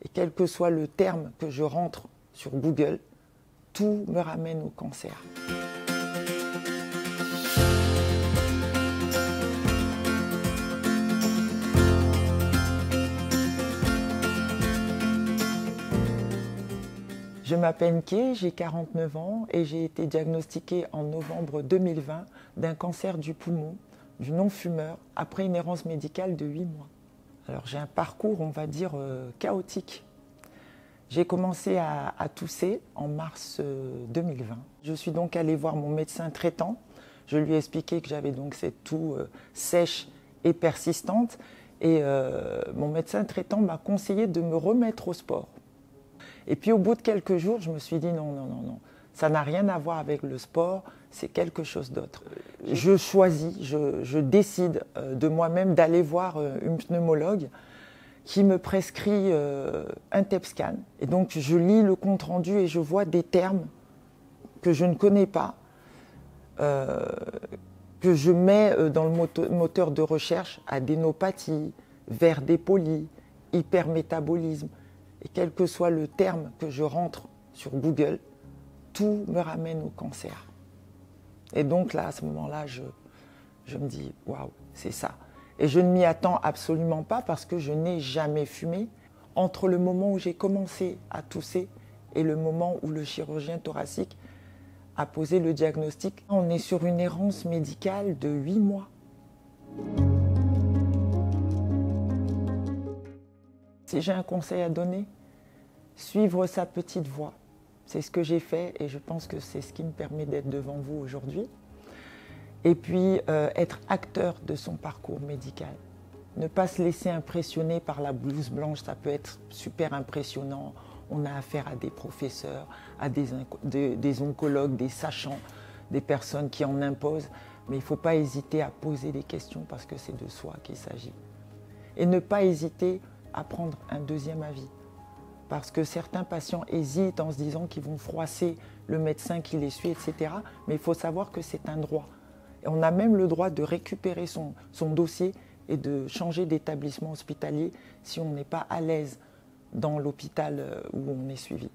Et quel que soit le terme que je rentre sur Google, tout me ramène au cancer. Je m'appelle Nké, j'ai 49 ans et j'ai été diagnostiquée en novembre 2020 d'un cancer du poumon, du non-fumeur, après une errance médicale de 8 mois. Alors j'ai un parcours, on va dire, chaotique. J'ai commencé à tousser en mars 2020. Je suis donc allée voir mon médecin traitant. Je lui ai expliqué que j'avais donc cette toux sèche et persistante. Et mon médecin traitant m'a conseillé de me remettre au sport. Et puis au bout de quelques jours, je me suis dit non, ça n'a rien à voir avec le sport, c'est quelque chose d'autre. Je choisis, je décide de moi-même d'aller voir une pneumologue qui me prescrit un TEP scan. Et donc je lis le compte-rendu et je vois des termes que je ne connais pas, que je mets dans le moteur de recherche: adénopathie, verre dépoli, hypermétabolisme. Et quel que soit le terme que je rentre sur Google, tout me ramène au cancer. Et donc là, à ce moment-là, je me dis, waouh, c'est ça. Et je ne m'y attends absolument pas parce que je n'ai jamais fumé. Entre le moment où j'ai commencé à tousser et le moment où le chirurgien thoracique a posé le diagnostic, on est sur une errance médicale de 8 mois. Si j'ai un conseil à donner, suivre sa petite voie. C'est ce que j'ai fait et je pense que c'est ce qui me permet d'être devant vous aujourd'hui. Et puis être acteur de son parcours médical. Ne pas se laisser impressionner par la blouse blanche, ça peut être super impressionnant. On a affaire à des professeurs, à des oncologues, des sachants, des personnes qui en imposent. Mais il ne faut pas hésiter à poser des questions parce que c'est de soi qu'il s'agit. Et ne pas hésiter à prendre un deuxième avis. Parce que certains patients hésitent en se disant qu'ils vont froisser le médecin qui les suit, etc. Mais il faut savoir que c'est un droit. Et on a même le droit de récupérer son dossier et de changer d'établissement hospitalier si on n'est pas à l'aise dans l'hôpital où on est suivi.